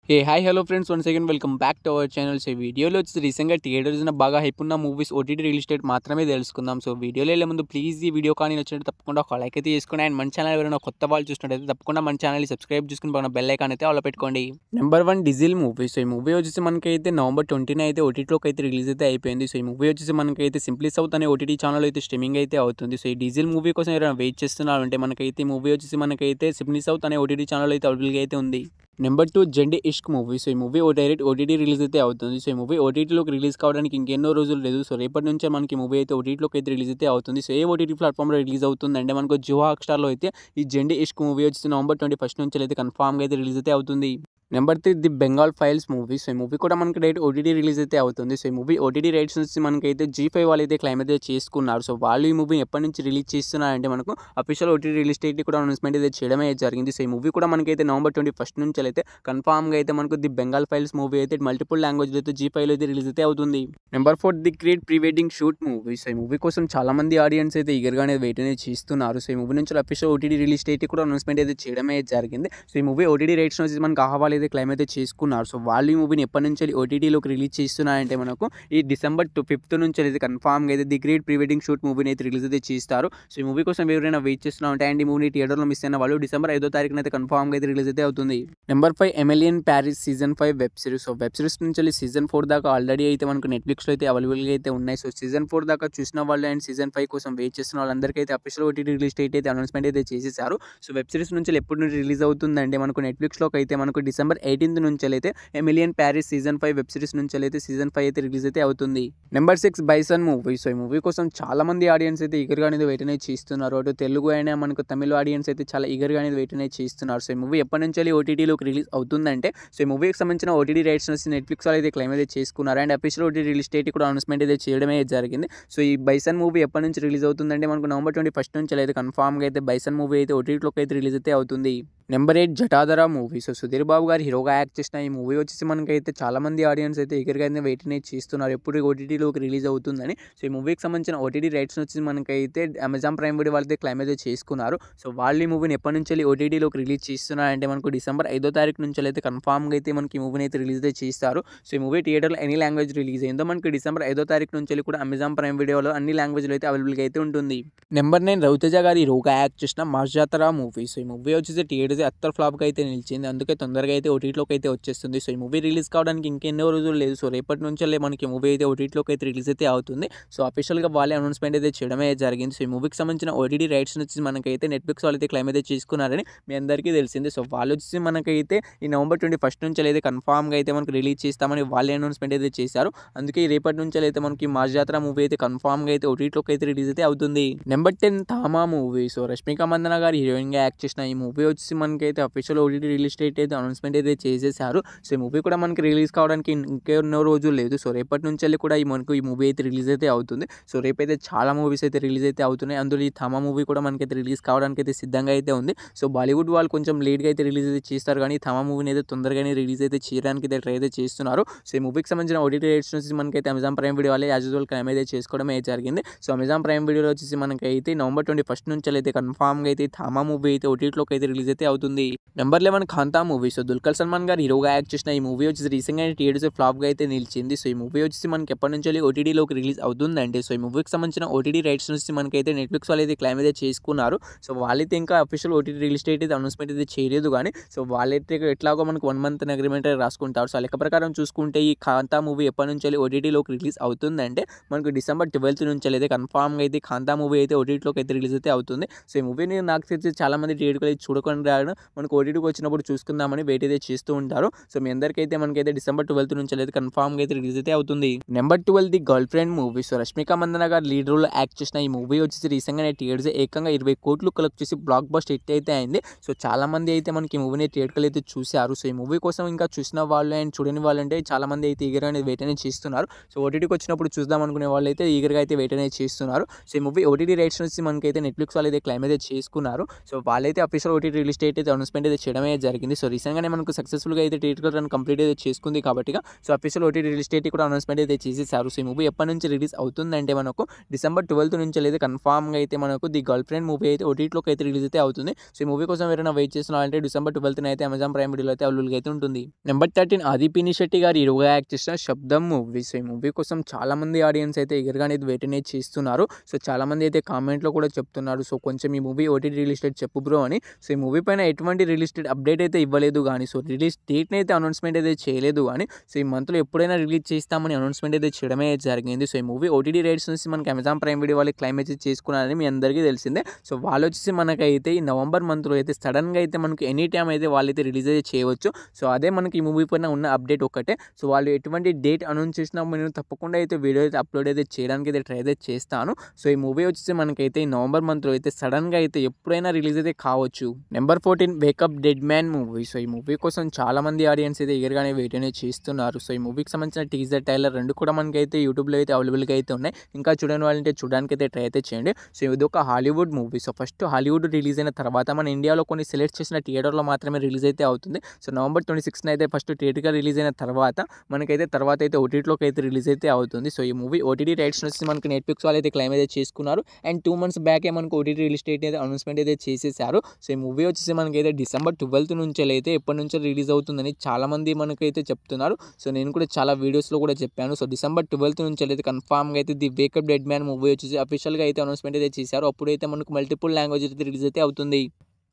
Hey hi hello friends once again welcome back to our channel. So వీడియోలో వచ్చి రీసెంట్గా theatres బాగా hype ఉన్న మూవీస్ ఓటీటీ రిలీజ్ డేట్ మాత్రమే తెలుసుకుందాం. సో వీడియోలో వెళ్ళే ముందు ప్లీజ్ ఈ వీడియో కానీ నచ్చినట్టు తప్పకుండా ఒక లైక్ అయితే చేసుకోండి. అండ్ మన ఛానల్ ఎవరైనా కొత్త వాళ్ళు చూసినట్టయితే తప్పకుండా మన ఛానల్ని సబ్స్క్రైబ్ చేసుకుని బాగా బెల్ ఐకాన్ అయితే ఆల్ పెట్టుకోండి. Number 1 diesel movie. సో ఈ మూవీ వచ్చేసి మనకైతే నవంబర్ 20 అయితే ఓటీటీలోకి అయితే రిలీజ్ అయితే అయిపోయింది. సో ఈ మూవీ వచ్చేసి మనకైతే సింప్లీ సౌత్ అనే ఓటీటీ ఛానల్ అయితే స్ట్రీమింగ్ అయితే అవుతుంది. సో ఈ డిజిల్ మూవీ కోసం ఎవరైనా వెయిట్ చేస్తున్నారు అంటే మనకైతే ఈ మూవీ వచ్చేసి మనకైతే సింప్లీ సౌత్ అనే ఓటీటీ ఛానల్ అయితే అవైలబుల్గా అయితే ఉంది. నెంబర్ 2 జెండి ఇష్క్ మూవీ. సో ఈ మూవీ డైరెక్ట్ ఓటీటీ రిలీజ్ అయితే అవుతుంది. సో ఈ మూవీ ఓటీటీలోకి రిలీజ్ కావడానికి ఇంకెన్నో రోజులు లేదు. సో రేపటి నుంచే మనకి మూవీ అయితే ఓటీటీలోకి అయితే రిలీజ్ అయితే అవుతుంది. సో ఏ ఓటీటీ ప్లాట్ఫామ్లో రిలీజ్ అవుతుంది అంటే మనకు జియో హాట్‌స్టార్‌లో అయితే ఈ జెండి ఇష్క్ మూవీ వచ్చి నవంబర్ 21 నుంచి అయితే కన్ఫామ్‌గా అయితే రిలీజ్ అయితే అవుతుంది. Number 3 the Bengal files movie. So ఈ మూవీ కూడా మనకి డైరెక్ట్ ఓటీటీ రిలీజ్ అయితే అవుతుంది. సో ఈ మూవీ ఓటీటీ రైట్స్ నుంచి మనకైతే జీ5 వాళ్ళు అయితే క్లైమ్ అయితే చేసుకున్నారు. సో వాళ్ళు ఈ మూవీ ఎప్పటి నుంచి రిలీజ్ చేస్తున్నారంటే మనకు అఫీషియల్ ఓటీటీ రిలీజ్ డేట్ కూడా అనౌన్స్మెంట్ అయితే చేయడమే జరిగింది. సో ఈ మూవీ కూడా మనకైతే నవంబర్ 21 నుంచి అయితే కన్ఫామ్గా అయితే మనకు ది బెంగాల్ ఫైల్స్ మూవీ అయితే మల్టిపుల్ లాంగ్వేజ్లో అయితే జీ5లో అయితే రిలీజ్ అయితే అవుతుంది. Number 4 the great pre wedding shoot movie. So ఈ మూవీ కోసం చాలా మంది ఆడియన్స్ అయితే ఈగర్గానే వెయిట్ అనేది చేస్తున్నారు. సో ఈ మూవీ నుంచి అఫీషియల్ ఓటీటీ రిలీజ్ డేట్ కూడా అనౌన్స్మెంట్ అయితే చేయడమే జరిగింది. సో ఈ మూవీ ఓటీటీ రైట్స్ నుంచి మనకు అహవాల్ అయితే క్లైమ్ అయితే చేసుకున్నారు. సో వాళ్ళు ఈ మూవీని ఎప్పటి నుంచి ఓటీటీలోకి రిలీజ్ చేస్తున్నారంటే మనకు ఈ డిసెంబర్ 5 నుంచి అయితే కన్ఫామ్గా అయితే the great pre wedding shoot మూవీని అయితే రిలీజ్ అయితే చేస్తారు. సో ఈ మూవీ కోసం ఎవరైనా వెయిట్ చేస్తున్నా ఉంటే అండ్ ఈ మూవీ థియేటర్లో మిస్ అయిన వాళ్ళు డిసెంబర్ 5వ తారీఖున అయితే కన్ఫామ్గా అయితే రిలీజ్ అయితే అవుతుంది. Number 5 Emily in Paris season 5 web series. So web series నుంచి సీజన్ 4 దాకా ఆల్రెడీ అయితే మనకు నెట్ఫ్లిక్స్లో అయితే అవైలబుల్గా అయితే ఉన్నాయి. సో సీజన్ 4 దాకా చూసిన వాళ్ళు అండ్ సీజన్ 5 కోసం వెయిట్ చేస్తున్న వాళ్ళందరికీ అయితే అఫీషియల్ ఓటీటీ రిలీజ్ డేట్ అయితే అనౌన్స్మెంట్ అయితే చేసేసారు. సో వెబ్ సిరీస్ నుంచి ఎప్పటి నుంచి రిలీజ్ అవుతుందంటే మనకు నెట్ఫ్లిక్స్లోకి అయితే మనకు డిసెంబర్ 18 నుంచి అయితే Emily in Paris season 5 web series నుంచి అయితే సీజన్ 5 అయితే రిలీజ్ అయితే అవుతుంది. Number 6 bison movie. సో ఈ మూవీ కోసం చాలా మంది ఆడియన్స్ అయితే ఈగర్గా అనేది వెయిట్ అనేది చేస్తున్నారు. అటు తెలుగు అయినా మనకు తమిళ ఆడియన్స్ అయితే చాలా ఈగర్గా అనేది వెయిట్ అనేది చేస్తున్నారు. సో ఈ మూవీ ఎప్పటి నుంచి ఓటీటీలోకి రిలీజ్ అవుతుందంటే సో ఈ మూవీకి సంబంధించిన ఓటీటీ రైట్స్ నుంచి నెట్ఫ్లిక్స్ వాళ్ళు అయితే క్లైమ్ అయితే చేసుకున్నారు and official OTT release date కూడా అనౌన్స్మెంట్ అయితే చేయడమే జరిగింది. సో ఈ బైసన్ మూవీ ఎప్పటి నుంచి రిలీజ్ అవుతుందంటే మనకు నవంబర్ 21 నుంచి అయితే కన్ఫామ్గా అయితే బైసన్ మూవీ అయితే ఓటీటీలోకి అయితే రిలీజ్ అయితే అవుతుంది. Number 8 Jatadhara movie. So Sudheer Babu గారు హీరోగా యాక్ట్ చేసిన ఈ మూవీ వచ్చేసి మనకైతే చాలా మంది ఆడియన్స్ అయితే ఈగర్గా అయితే వెయిట్ అనేది చేస్తున్నారు ఎప్పుడు ఓటీటీలోకి రిలీజ్ అవుతుందని. సో ఈ మూవీకి సంబంధించిన ఓటీటీ రైట్స్ వచ్చి మనకైతే అమెజాన్ ప్రైమ్ వీడియో వాళ్ళైతే క్లైమ్ అయితే చేసుకున్నారు. సో వాళ్ళు ఈ మూవీని ఎప్పటి నుంచి ఓటీటీలోకి రిలీజ్ చేస్తున్నారంటే మనకు డిసెంబర్ 5వ తారీఖు నుంచి అయితే కన్ఫామ్గా అయితే మనకి ఈ మూవీని అయితే రిలీజ్ అయితే చేస్తారు. సో ఈ మూవీ థియేటర్లో ఎనీ లాంగ్వేజ్ రిలీజ్ అయిందో మనకి డిసెంబర్ 5వ తారీఖు నుంచి కూడా అమెజాన్ ప్రైమ్ వీడియోలో అన్ని లాంగ్వేజ్లో అయితే అవైలబుల్గా అయితే ఉంటుంది. నెంబర్ 9 రవితేజ గారి హీరోగా యాక్ట్ చేసిన మాస్ జాతర మూవీ. సో ఈ మూవీ వచ్చేసి థియేటర్స్ అత్తర్ ఫ్లాప్గా అయితే నిలిచింది. అందుకే తొందరగా అయితే ఓటీటీలోకి అయితే వచ్చేస్తుంది. సో ఈ మూవీ రిలీజ్ కావడానికి ఇంకెన్నో రోజులు లేదు. సో రేపటి నుంచి మనకి మూవీ అయితే ఓటీటీలోకి అయితే రిలీజ్ అయితే అవుతుంది. సో అఫీషియల్గా వాళ్ళే అనౌన్స్మెంట్ అయితే చేయడమే జరిగింది. సో ఈ మూవీకి సంబంధించిన ఓటీటీ రైట్స్ వచ్చి మనకైతే నెట్ఫ్లిక్స్ వాళ్ళు అయితే క్లైమ్ అయితే చేసుకున్నారని మీ అందరికీ తెలిసింది. సో వాళ్ళు వచ్చి మనకైతే ఈ నవంబర్ 21 నుంచి అయితే కన్ఫామ్గా అయితే మనకు రిలీజ్ చేస్తామని వాళ్ళే అనౌన్స్మెంట్ అయితే చేశారు. అందుకే ఈ రేపటి నుంచి అయితే మనకి మాస్ జాతర మూవీ అయితే కన్ఫామ్గా అయితే ఓటీటీలోకి అయితే రిలీజ్ అయితే అవుతుంది. Number 10 Thamma movie. So Rashmika Mandanna గారు హీరోయిన్గా యాక్ట్ చేసిన ఈ మూవీ వచ్చి మనకైతే అఫీషియల్ ఓటీటీ రిలీజ్ డేట్ అయితే అనౌన్స్మెంట్ అయితే చేసేసారు. సో ఈ మూవీ కూడా మనకి రిలీజ్ కావడానికి ఇంకెన్నో రోజులు లేదు. సో రేపటి నుంచి కూడా మనకు ఈ మూవీ అయితే రిలీజ్ అయితే అవుతుంది. సో రేపైతే చాలా మూవీస్ అయితే రిలీజ్ అయితే అవుతున్నాయి. అందులో ఈ థామా మూవీ కూడా మనకైతే రిలీజ్ కావడానికి అయితే సిద్ధంగా అయితే ఉంది. సో బాలీవుడ్ వాళ్ళు కొంచెం లేట్గా అయితే రిలీజ్ అయితే చేస్తారు కానీ థామా మూవీని అయితే తొందరగానే రిలీజ్ అయితే చేయడానికి అయితే ట్రై అయితే చేస్తున్నారు. సో ఈ మూవీకి సంబంధించిన ఓటీటీ రైట్స్ నుంచి మనకైతే అమెజాన్ ప్రైమ్ వీడియో వాళ్ళే యాజ్ యూజువల్ క్లైమ్ అయితే చేసుకోవడమే జరిగింది. సో అమెజాన్ ప్రైమ్ వీడియోలో వచ్చేసి మనకైతే నవంబర్ 21 నుంచి అయితే కన్ఫామ్గా అయితే థామా మూవీ అయితే ఓటీటీలోకి అయితే రిలీజ్ అయితే అవుతుంది. Number 11 Kaantha movie. So Dulquer Salmaan గారు హీరోగా యాక్ట్ చేసిన ఈ మూవీ వచ్చేసి రీసెంట్గా థియేటర్స్ ఫ్లాప్గా అయితే నిలిచింది. సో ఈ మూవీ వచ్చేసి మనకి ఎప్పటి నుంచి ఓటీటీలోకి రిలీజ్ అవుతుందంటే సో ఈ మూవీకి సంబంధించిన ఓటీటీ రైట్స్ నుంచి మనకైతే నెట్ఫ్లిక్స్ వాళ్ళు అయితే క్లైమ్ అయితే చేసుకున్నారు. సో వాళ్ళైతే ఇంకా అఫీషియల్ ఓటీటీ రిలీజ్ డేట్ అయితే అనౌన్స్మెంట్ అయితే చేయలేదు కానీ సో వాళ్ళైతే ఎట్లాగో మనకు 1 మంత్ అగ్రిమెంట్ రాసుకుంటారు. సో లెక్క ప్రకారం చూసుకుంటే ఈ ఖాంతా మూవీ ఎప్పటి నుంచి ఓటీటీలోకి రిలీజ్ అవుతుందంటే మనకు డిసెంబర్ 12 నుంచి అయితే కన్ఫామ్గా అయితే ఖాంతా మూవీ అయితే ఓటీటీలోకి అయితే రిలీజ్ అయితే అవుతుంది. సో ఈ మూవీని నాకు తెలిసి చాలా మంది థియేటర్కి అయితే చూడకుండా మనకు ఓటీటీకి వచ్చినప్పుడు చూసుకుందామని వెయిట్ అయితే చేస్తూ ఉంటారు. సో మీ అందరికైతే మనకైతే డిసెంబర్ 12 నుంచి అయితే కన్ఫామ్గా అయితే రిలీజ్ అయితే అవుతుంది. Number 12 the girlfriend movie. So Rashmika Mandanna గారు లీడ్ రోల్ యాక్ట్ చేసిన ఈ మూవీ వచ్చేసి రీసెంట్గా థియేటర్స్ ఏకంగా 20 కోట్లు కలెక్ట్ చేసి బ్లాక్ బస్టర్ హిట్ అయితే అయింది. సో చాలా మంది అయితే మనకి ఈ మూవీని థియేటర్లు అయితే చూశారు. సో ఈ మూవీ కోసం ఇంకా చూసిన వాళ్ళు అండ్ చూడని వాళ్ళు అంటే చాలా మంది అయితే ఈగర్గా అనేది వెయిట్ అనేది చేస్తున్నారు. సో ఓటీటీకి వచ్చినప్పుడు చూద్దాం అనుకునే వాళ్ళు అయితే ఈగర్గా అయితే వెయిట్ అనేది చేస్తున్నారు. సో ఈ మూవీ ఓటీటీ రైట్స్ నుంచి మనకైతే నెట్ఫ్లిక్స్ వాళ్ళు అయితే క్లైమ్ అయితే చేసుకున్నారు. సో వాళ్ళైతే official OTT release date date అయితే అనౌన్స్మెంట్ అయితే చేయడమే జరిగింది. సో రీసెంట్‌గానే మనకు సక్సెస్‌ఫుల్‌గా అయితే థియేటర్ రన్ కంప్లీట్ అయితే చేసుకుంది కాబట్టిగా so official OTT release date కూడా అనౌన్స్మెంట్ అయితే చేసేసారు. సో ఈ మూవీ ఎప్పటి నుంచి రిలీజ్ అవుతుందంటే మనకు డిసెంబర్ 12 నుంచి అయితే కన్ఫర్మ్‌గా అయితే మనకు ది గర్ల్ ఫ్రెండ్ మూవీ అయితే ఓటీటీలోకి అయితే రిలీజ్ అయితే అవుతుంది. సో ఈ మూవీ కోసం ఎవరైనా వెయిట్ చేస్తున్నారంటే డిసెంబర్ 12న అయితే అమెజాన్ ప్రైమ్ వీడియోలో అయితే అవైలబుల్‌గా అయితే ఉంటుంది. నెంబర్ 13 ఆది పినిశెట్టి గారు హీరోగా యాక్ట్ చేసిన 'శబ్దం' మూవీ. సో ఈ మూవీ కోసం చాలామంది ఆడియన్స్ అయితే ఈగర్‌గా అనేది వెయిట్ అనేది చేస్తున్నారు. సో చాలామంది అయితే కామెంట్‌లో కూడా చెప్తున్నారు. సో కొంచెం ఈ మూవీ ఓటీటీ రిలీజ్ డేట్ చెప్పు బ్రో అని. సో ఈ మూవీ పైన ఎటువంటి రిలీజ్ డేట్ అప్డేట్ అయితే ఇవ్వలేదు గానీ సో రిలీజ్ డేట్‌ని అయితే అనౌన్స్మెంట్ అయితే చేయలేదు గానీ సో ఈ మంత్‌లో ఎప్పుడైనా రిలీజ్ చేస్తామని అనౌన్స్మెంట్ అయితే చేయడమే జరిగింది. సో ఈ మూవీ ఓటీటీ రైట్స్ నుంచి మనకి అమెజాన్ ప్రైమ్ వీడియో వాళ్ళు క్లైమ్ అయితే చేసుకున్నారని మీ అందరికీ తెలిసిందే. సో వాళ్ళు వచ్చేసి మనకైతే ఈ నవంబర్ మంత్‌లో అయితే సడన్‌గా అయితే మనకు ఎనీ టైమ్ అయితే వాళ్ళైతే రిలీజ్ అయితే చేయవచ్చు. సో అదే మనకి ఈ మూవీ పైన ఉన్న అప్డేట్ ఒక్కటే. సో వాళ్ళు ఎటువంటి డేట్ అనౌన్స్ చేసినా నేను తప్పకుండా అయితే వీడియో అయితే అప్లోడ్ అయితే చేయడానికి అయితే ట్రై అయితే చేస్తాను. సో ఈ మూవీ వచ్చేసి మనకైతే ఈ నవంబర్ మంత్‌లో అయితే సడన్‌గా అయితే ఎప్పుడైనా రిలీజ్ అయితే కావచ్చు. Number 14 wake up dead man movie. So ఈ మూవీ కోసం చాలామంది ఆడియన్స్ అయితే ఈగర్‌గానే వెయిట్ అనేది చేస్తున్నారు. సో ఈ మూవీకి సంబంధించిన టీజర్ ట్రైలర్ 2 కూడా మనకైతే యూట్యూబ్‌లో అయితే అవైలబుల్‌గా అయితే ఉన్నాయి. ఇంకా చూడని వాళ్ళంటే చూడడానికి అయితే ట్రై అయితే చేయండి. సో ఇది ఒక Hollywood movie. So first Hollywood release అయిన తర్వాత మన ఇండియాలో కొన్ని సెలెక్ట్ చేసిన థియేటర్‌లో మాత్రమే రిలీజ్ అయితే అవుతుంది. సో నవంబర్ 26న అయితే ఫస్ట్ థియేటర్‌గా రిలీజ్ అయిన తర్వాత మనకైతే తర్వాత అయితే ఓటీటీలోకి అయితే రిలీజ్ అయితే అవుతుంది. సో ఈ మూవీ ఓటీటీ రైట్స్ వచ్చి మనకి నెట్‌ఫ్లిక్స్ వాళ్ళు అయితే క్లెయిమ్ అయితే చేసుకున్నారు. అండ్ 2 మంత్స్ బ్యాకే మనకు ఓటీటీ రిలీజ్ డేట్ అయితే అనౌన్స్మెంట్ అయితే చేసేసారు. సో ఈ మూవీ వచ్చేసి మనకైతే డిసెంబర్ 12 నుంచి అయితే ఎప్పటి నుంచో రిలీజ్ అవుతుందని చాలామంది మనకైతే చెప్తున్నారు. సో నేను కూడా చాలా వీడియోస్‌లో కూడా చెప్పాను. సో డిసెంబర్ 12 నుంచి అయితే కన్ఫర్మ్‌గా అయితే the wake up dead man movie వచ్చేసి అఫీషియల్‌గా అయితే అనౌన్స్మెంట్ అయితే చేశారు. అప్పుడైతే మనకు మల్టిపుల్ లాంగ్వేజ్ అయితే రిలీజ్ అయితే అవుతుంది.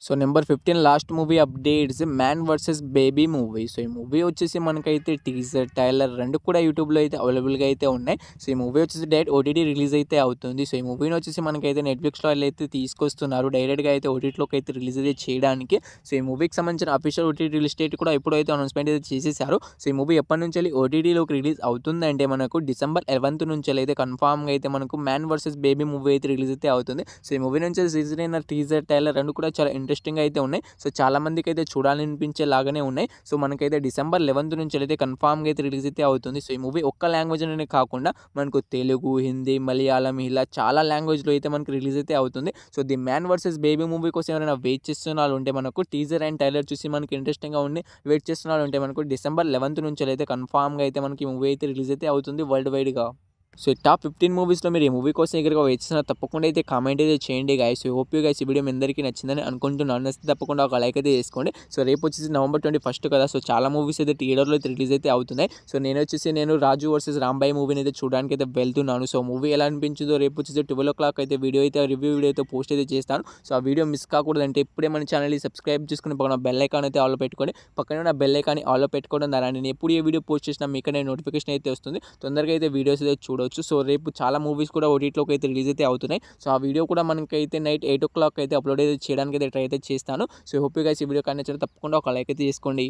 So number 15 last movie updates man versus baby movie. So ఈ మూవీ వచ్చేసి మనకైతే టీజర్ ట్రైలర్ 2 కూడా యూట్యూబ్‌లో అయితే అవైలబుల్‌గా అయితే ఉన్నాయి. సో ఈ మూవీ వచ్చేసి డైరెక్ట్ ఓటీటీ రిలీజ్ అయితే అవుతుంది. సో ఈ మూవీని వచ్చేసి మనకైతే నెట్‌ఫ్లిక్స్‌లో అయితే తీసుకొస్తున్నారు. డైరెక్ట్‌గా అయితే ఓటీటీలోకి అయితే రిలీజ్ అయితే చేయడానికి. సో ఈ మూవీకి సంబంధించిన అఫీషియల్ ఓటీటీ రిలీజ్ డేట్ కూడా ఎప్పుడైతే అనౌన్స్మెంట్ అయితే చేసేసారు. సో ఈ మూవీ ఎప్పటి నుంచి ఓటీటీలోకి రిలీజ్ అవుతుందంటే మనకు డిసెంబర్ 11 నుంచి అయితే కన్ఫర్మ్‌గా అయితే మనకు మ్యాన్ వర్సెస్ బేబీ మూవీ అయితే రిలీజ్ అయితే అవుతుంది. సో ఈ మూవీ నుంచి రిలీజ్ అయిన టీజర్ ట్రైలర్ 2 కూడా చాలా ఇంట్రెస్టింగ్‌గా అయితే ఉన్నాయి. సో చాలా మందికి అయితే చూడాలనిపించేలాగానే ఉన్నాయి. సో మనకైతే డిసెంబర్ 11 నుంచి అయితే కన్ఫర్మ్‌గా అయితే రిలీజ్ అయితే అవుతుంది. సో ఈ మూవీ ఒక్క లాంగ్వేజ్ అనే కాకుండా మనకు తెలుగు, హిందీ, మలయాళం ఇలా చాలా లాంగ్వేజ్‌లో అయితే మనకు రిలీజ్ అయితే అవుతుంది. So the man versus baby movie కోసం ఎవరైనా వెయిట్ చేస్తున్న వాళ్ళు ఉంటే మనకు టీజర్ అండ్ ట్రైలర్ చూసి మనకి ఇంట్రెస్టింగ్‌గా ఉండి వెయిట్ చేస్తున్న వాళ్ళు ఉంటే మనకు డిసెంబర్ 11 నుంచి అయితే కన్ఫర్మ్‌గా అయితే మనకి మూవీ అయితే రిలీజ్ అయితే అవుతుంది వరల్డ్ వైడ్‌గా. సో ఈ టాప్ 15 మూవీస్‌లో మీరు ఈ మూవీ కోసం ఎగరగా వెయిట్ చేస్తున్నా తప్పకుండా అయితే కామెంట్ అయితే చేయండి guys. So hope you guys ఈ వీడియో మీ అందరికీ నచ్చిందని అనుకుంటున్నాను. నచ్చితే తప్పకుండా ఒక లైక్ అయితే చేసుకోండి. సో రేపు వచ్చేసి నవంబర్ 21 కదా. సో చాలా మూవీస్ అయితే థియేటర్లో అయితే రిలీజ్ అయితే అవుతున్నాయి. సో నేను రాజు వర్సెస్ రాంబాయి మూవీని అయితే చూడడానికి అయితే వెళ్తున్నాను. సో మూవీ ఎలా అనిపించిందో రేపు వచ్చేసి 12 అయితే వీడియో అయితే రివ్యూ వీడియో అయితే పోస్ట్ అయితే చేస్తాను. సో ఆ వీడియో మిస్ కాకూడదంటే ఇప్పుడే మన ఛానల్ని సబ్స్క్రైబ్ చేసుకుని పక్కన బెల్ ఐకాన్ అయితే ఆల్లో పెట్టుకోండి. పక్కన ఉన్న బెల్ ఐకాన్ని ఆల్లో పెట్టుకోవడం ద్వారా నేను ఎప్పుడు ఏ వీడియో పోస్ట్ చేసినా మీకనే నోటిఫికేషన్ అయితే వస్తుంది. తొందరగా అయితే వీడియోస్ అయితే చూడవచ్చు. సో రేపు చాలా మూవీస్ కూడా ఓటీటీలోకి అయితే రిలీజ్ అయితే అవుతున్నాయి. సో ఆ వీడియో కూడా మనకైతే నైట్ 8 అయితే అప్లోడ్ అయితే చేయడానికి అయితే ట్రై అయితే చేస్తాను. సో హోప్ యూ గైస్ ఈ వీడియో కానీ నచ్చితే తప్పకుండా ఒక లైక్ అయితే చేసుకోండి.